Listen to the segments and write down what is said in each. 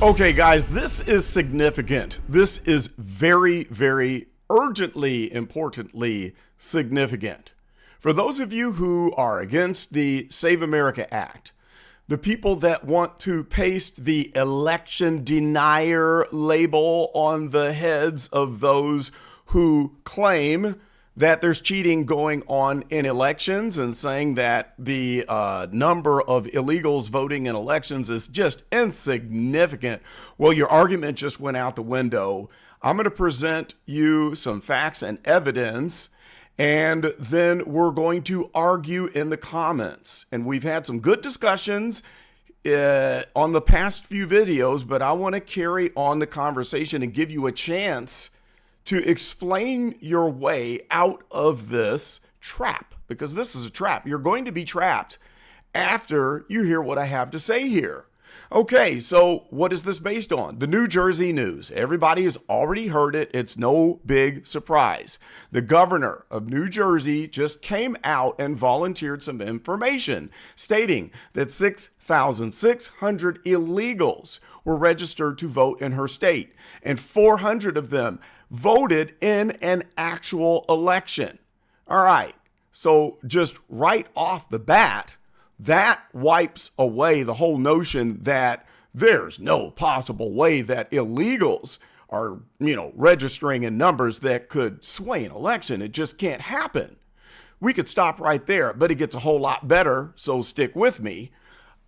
Okay, guys, this is significant. This is very, very urgently, importantly significant. For those of you who are against the Save America Act, the people that want to paste the election denier label on the heads of those who claim that there's cheating going on in elections and saying that the number of illegals voting in elections is just insignificant. Well, your argument just went out the window. I'm going to present you some facts and evidence, and then we're going to argue in the comments. And we've had some good discussions on the past few videos, but I want to carry on the conversation and give you a chance to explain your way out of this trap, because this is a trap. You're going to be trapped after you hear what I have to say here. Okay, so what is this based on? The New Jersey news. Everybody has already heard it. It's no big surprise. The governor of New Jersey just came out and volunteered some information stating that 6,600 illegals were registered to vote in her state, and 400 of them voted in an actual election. All right, so just right off the bat, that wipes away the whole notion that there's no possible way that illegals are, registering in numbers that could sway an election. It just can't happen. We could stop right there, but it gets a whole lot better, so stick with me,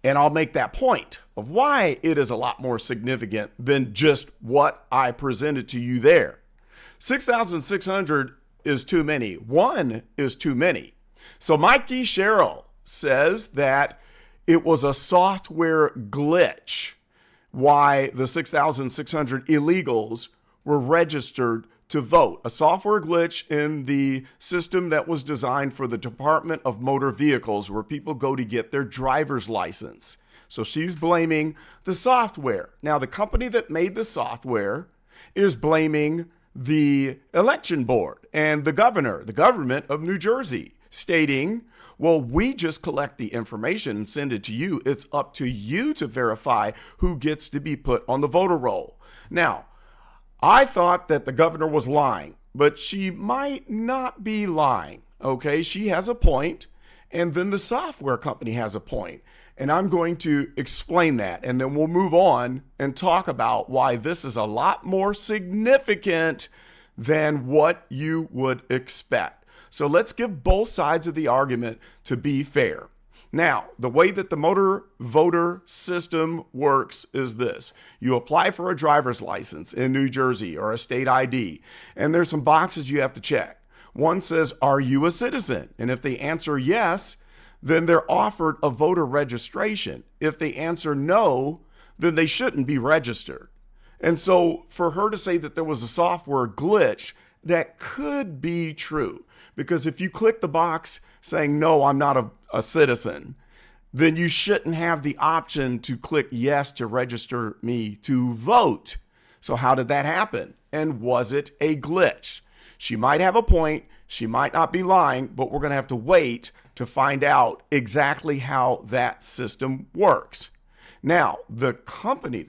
and I'll make that point of why it is a lot more significant than just what I presented to you there. 6,600 is too many. One is too many. So Mikey Sherrill says that it was a software glitch why the 6,600 illegals were registered to vote. A software glitch in the system that was designed for the Department of Motor Vehicles, where people go to get their driver's license. So she's blaming the software. Now, the company that made the software is blaming the election board and the government of New Jersey, stating, well, we just collect the information and send it to you. It's up to you to verify who gets to be put on the voter roll. Now, I thought that the governor was lying, but she might not be lying. Okay, she has a point, and then the software company has a point. And I'm going to explain that, and then we'll move on and talk about why this is a lot more significant than what you would expect. So let's give both sides of the argument to be fair. Now, the way that the motor voter system works is this. You apply for a driver's license in New Jersey or a state ID, and there's some boxes you have to check. One says, are you a citizen? And if they answer yes, then they're offered a voter registration. If they answer no, then they shouldn't be registered. And so for her to say that there was a software glitch, that could be true. Because if you click the box saying, no, I'm not a citizen, then you shouldn't have the option to click yes to register me to vote. So how did that happen? And was it a glitch? She might have a point. She might not be lying, but we're going to have to wait to find out exactly how that system works. Now, the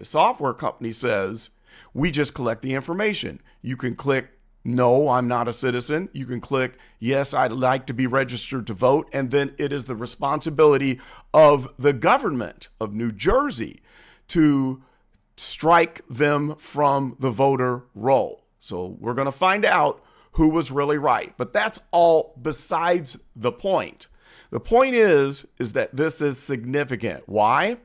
software company says, we just collect the information. You can click, no, I'm not a citizen. You can click, yes, I'd like to be registered to vote. And then it is the responsibility of the government of New Jersey to strike them from the voter roll. So we're going to find out who was really right. But that's all besides the point. The point is that this is significant. Why?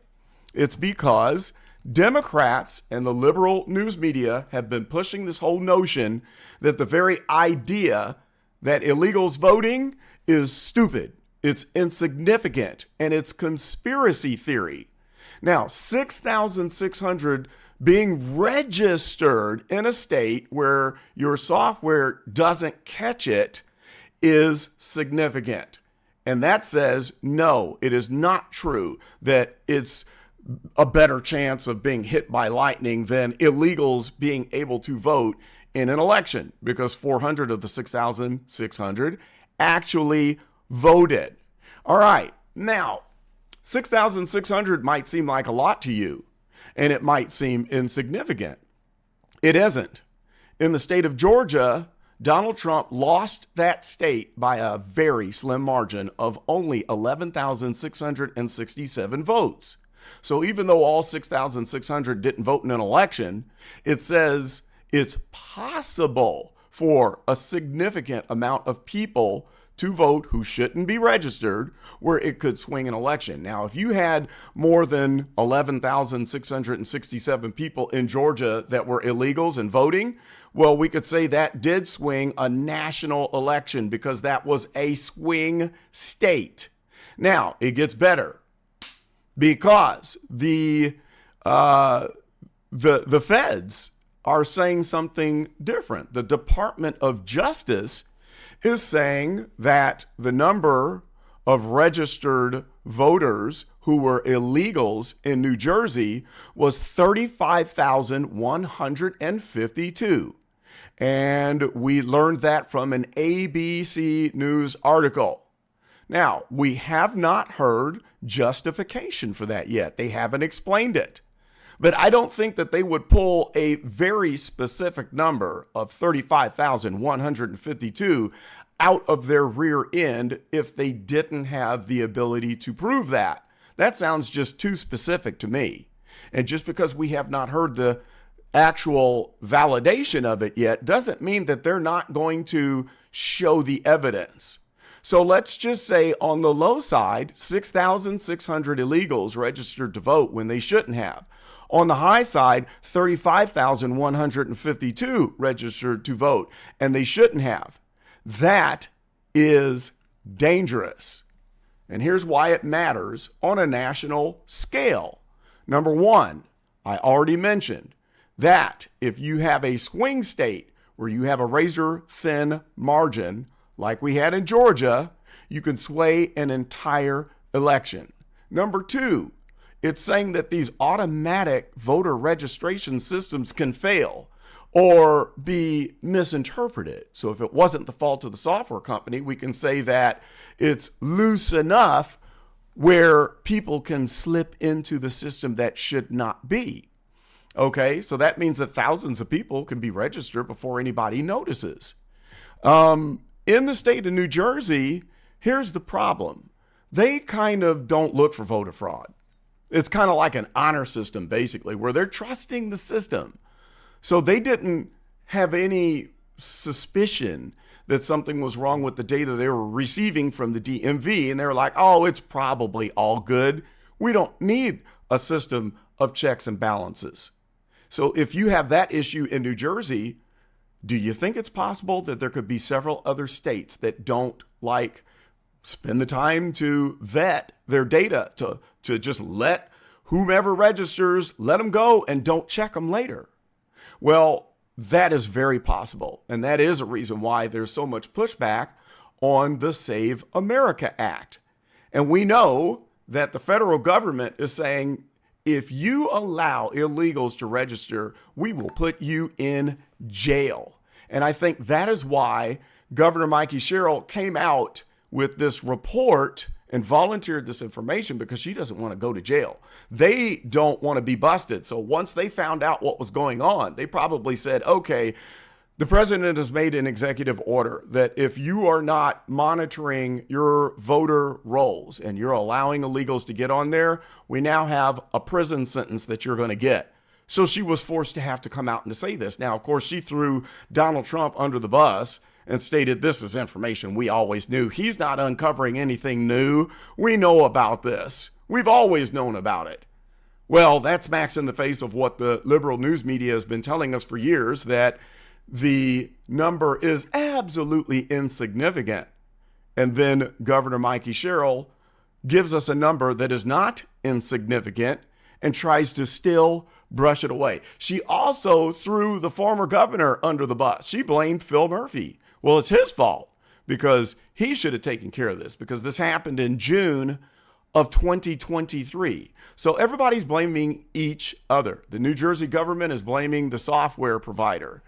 It's because Democrats and the liberal news media have been pushing this whole notion that the very idea that illegals voting is stupid, it's insignificant, and it's conspiracy theory. Now, 6,600 being registered in a state where your software doesn't catch it is significant. And that says, no, it is not true that it's a better chance of being hit by lightning than illegals being able to vote in an election, because 400 of the 6,600 actually voted. All right, now, 6,600 might seem like a lot to you. and it might seem insignificant. It isn't. In the state of Georgia, Donald Trump lost that state by a very slim margin of only 11,667 votes. So even though all 6,600 didn't vote in an election, it says it's possible for a significant amount of people to vote who shouldn't be registered, where it could swing an election. Now, if you had more than 11,667 people in Georgia that were illegals and voting, well, we could say that did swing a national election because that was a swing state. Now, it gets better because the feds are saying something different. The Department of Justice is saying that the number of registered voters who were illegals in New Jersey was 35,152. And we learned that from an ABC News article. Now, we have not heard justification for that yet. They haven't explained it. But I don't think that they would pull a very specific number of 35,152 out of their rear end if they didn't have the ability to prove that. That sounds just too specific to me. And just because we have not heard the actual validation of it yet doesn't mean that they're not going to show the evidence. So let's just say on the low side, 6,600 illegals registered to vote when they shouldn't have. On the high side, 35,152 registered to vote, and they shouldn't have. That is dangerous. And here's why it matters on a national scale. Number one, I already mentioned that if you have a swing state where you have a razor-thin margin, like we had in Georgia, you can sway an entire election. Number two, it's saying that these automatic voter registration systems can fail or be misinterpreted. So if it wasn't the fault of the software company, we can say that it's loose enough where people can slip into the system that should not be. Okay, so that means that thousands of people can be registered before anybody notices. In the state of New Jersey, here's the problem. They kind of don't look for voter fraud. It's kind of like an honor system, basically, where they're trusting the system. So they didn't have any suspicion that something was wrong with the data they were receiving from the DMV. And they were like, oh, it's probably all good. We don't need a system of checks and balances. So if you have that issue in New Jersey, do you think it's possible that there could be several other states that don't spend the time to vet their data, to just let whomever registers, let them go and don't check them later? Well, that is very possible. And that is a reason why there's so much pushback on the Save America Act. And we know that the federal government is saying, if you allow illegals to register, we will put you in jail. And I think that is why Governor Mikey Sherrill came out with this report and volunteered this information, because she doesn't want to go to jail. They don't want to be busted. So once they found out what was going on, they probably said, okay, the president has made an executive order that if you are not monitoring your voter rolls and you're allowing illegals to get on there, we now have a prison sentence that you're going to get. So she was forced to have to come out and to say this. Now, of course, she threw Donald Trump under the bus and stated, this is information we always knew. He's not uncovering anything new. We know about this. We've always known about it. Well, that smacks in the face of what the liberal news media has been telling us for years, that the number is absolutely insignificant. And then Governor Mikey Sherrill gives us a number that is not insignificant and tries to still brush it away. She also threw the former governor under the bus. She blamed Phil Murphy. Well, it's his fault because he should have taken care of this, because this happened in June of 2023. So everybody's blaming each other. The New Jersey government is blaming the software provider.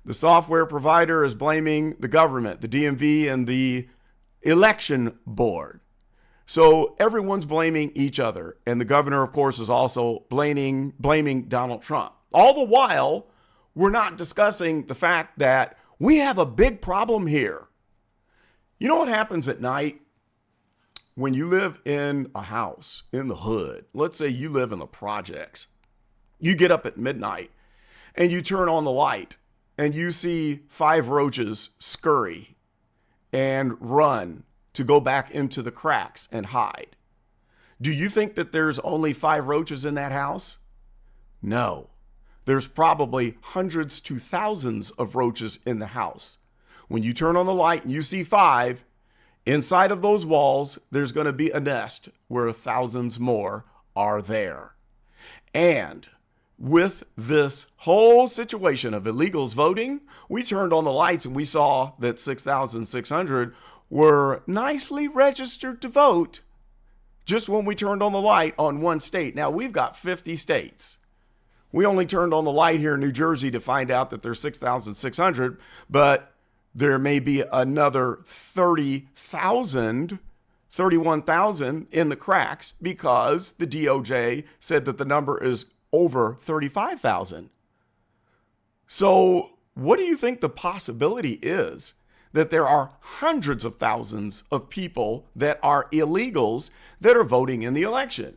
The software provider is blaming the government, the DMV, and the election board. So everyone's blaming each other. And the governor, of course, is also blaming Donald Trump. All the while, we're not discussing the fact that we have a big problem here. You know what happens at night? When you live in a house in the hood, let's say you live in the projects, you get up at midnight and you turn on the light and you see 5 roaches scurry and run to go back into the cracks and hide. Do you think that there's only 5 roaches in that house? No. There's probably hundreds to thousands of roaches in the house. When you turn on the light and you see 5, inside of those walls, there's going to be a nest where thousands more are there. And with this whole situation of illegals voting, we turned on the lights and we saw that 6,600 were nicely registered to vote just when we turned on the light on one state. Now, we've got 50 states. We only turned on the light here in New Jersey to find out that there's 6,600, but there may be another 31,000 in the cracks because the DOJ said that the number is over 35,000. So what do you think the possibility is that there are hundreds of thousands of people that are illegals that are voting in the election?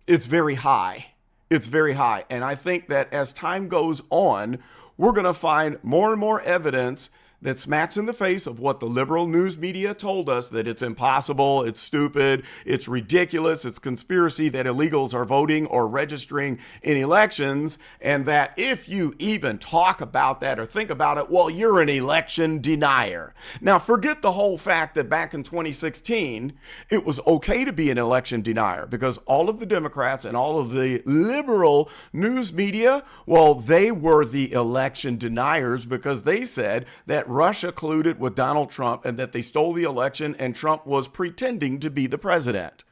It's very high. It's very high. And I think that as time goes on, we're going to find more and more evidence that smacks in the face of what the liberal news media told us, that it's impossible, it's stupid, it's ridiculous, it's conspiracy that illegals are voting or registering in elections, and that if you even talk about that or think about it, well, you're an election denier. Now, forget the whole fact that back in 2016, it was okay to be an election denier because all of the Democrats and all of the liberal news media, well, they were the election deniers because they said that Russia colluded with Donald Trump and that they stole the election and Trump was pretending to be the president.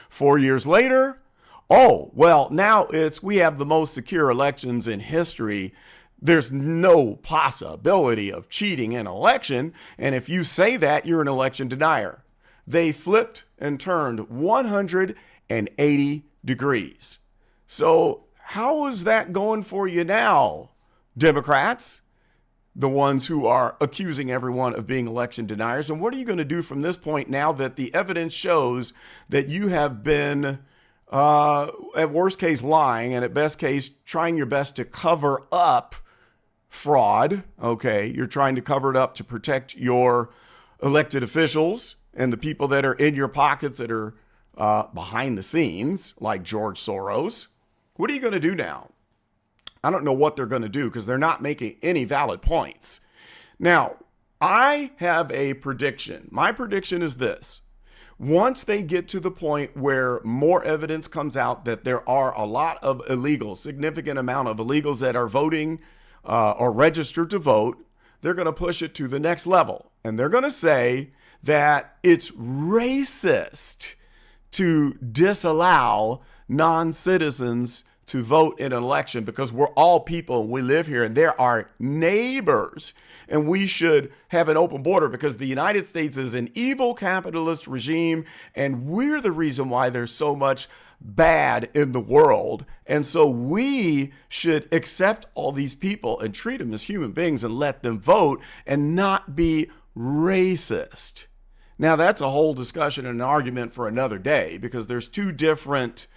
4 years later, oh, well, now we have the most secure elections in history. There's no possibility of cheating in an election. And if you say that, you're an election denier. They flipped and turned 180 degrees. So how is that going for you now, Democrats? The ones who are accusing everyone of being election deniers. And what are you going to do from this point now that the evidence shows that you have been, at worst case, lying, and at best case, trying your best to cover up fraud? Okay, you're trying to cover it up to protect your elected officials and the people that are in your pockets that are behind the scenes, like George Soros. What are you going to do now? I don't know what they're going to do because they're not making any valid points. Now, I have a prediction. My prediction is this. Once they get to the point where more evidence comes out that there are a lot of illegals, significant amount of illegals that are voting or registered to vote, they're going to push it to the next level. And they're going to say that it's racist to disallow non-citizens to vote in an election because we're all people and we live here and they're our neighbors and we should have an open border because the United States is an evil capitalist regime and we're the reason why there's so much bad in the world. And so we should accept all these people and treat them as human beings and let them vote and not be racist. Now, that's a whole discussion and an argument for another day because there's two different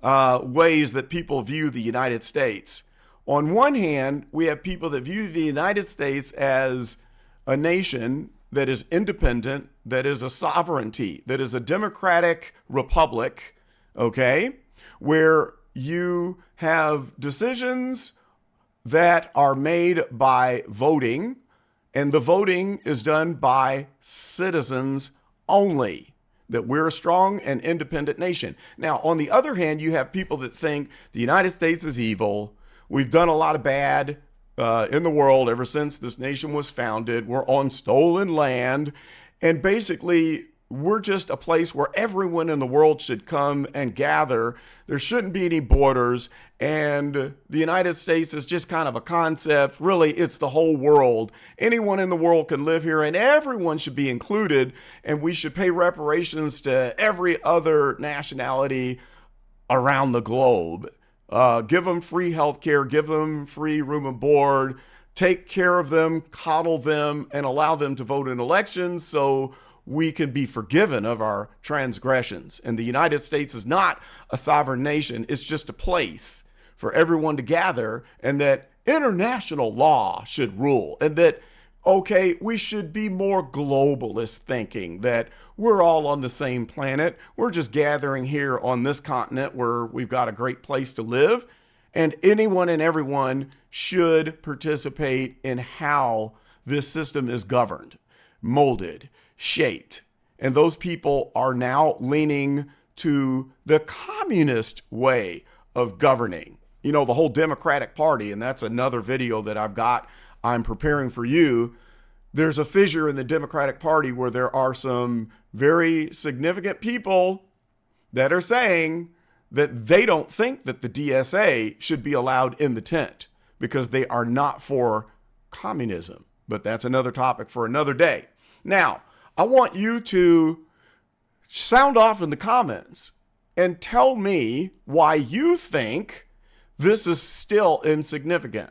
ways that people view the United States. On one hand, we have people that view the United States as a nation that is independent, that is a sovereignty, that is a democratic republic, okay, where you have decisions that are made by voting, and the voting is done by citizens only. That we're a strong and independent nation. Now, on the other hand, you have people that think the United States is evil. We've done a lot of bad in the world ever since this nation was founded. We're on stolen land. And basically, we're just a place where everyone in the world should come and gather. There shouldn't be any borders. And the United States is just kind of a concept. Really, it's the whole world. Anyone in the world can live here and everyone should be included. And we should pay reparations to every other nationality around the globe. Give them free health care, give them free room and board, take care of them, coddle them, and allow them to vote in elections so we can be forgiven of our transgressions. And the United States is not a sovereign nation. It's just a place for everyone to gather, and that international law should rule, and that, okay, we should be more globalist thinking, that we're all on the same planet. We're just gathering here on this continent where we've got a great place to live, and anyone and everyone should participate in how this system is governed, molded, shaped. And those people are now leaning to the communist way of governing. You know, the whole Democratic Party, and that's another video that I'm preparing for you. There's a fissure in the Democratic Party where there are some very significant people that are saying that they don't think that the DSA should be allowed in the tent because they are not for communism. But that's another topic for another day. Now, I want you to sound off in the comments and tell me why you think this is still insignificant.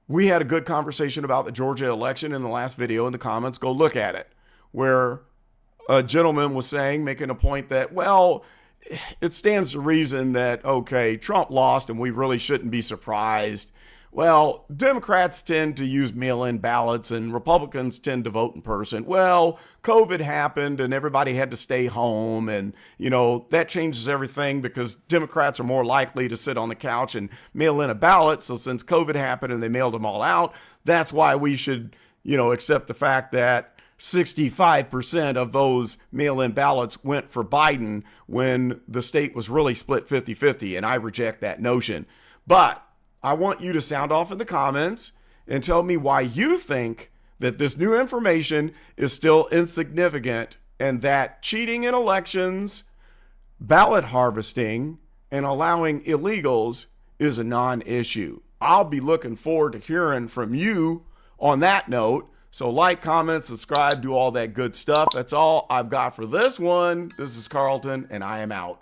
We had a good conversation about the Georgia election in the last video in the comments. Go look at it, where a gentleman was saying, making a point that, well, it stands to reason that, okay, Trump lost and we really shouldn't be surprised. Well, Democrats tend to use mail-in ballots and Republicans tend to vote in person. Well, COVID happened and everybody had to stay home, and, you know, that changes everything because Democrats are more likely to sit on the couch and mail in a ballot. So since COVID happened and they mailed them all out, that's why we should, you know, accept the fact that 65% of those mail-in ballots went for Biden when the state was really split 50-50, and I reject that notion. But I want you to sound off in the comments and tell me why you think that this new information is still insignificant and that cheating in elections, ballot harvesting, and allowing illegals is a non-issue. I'll be looking forward to hearing from you on that note. So like, comment, subscribe, do all that good stuff. That's all I've got for this one. This is Carlton, and I am out.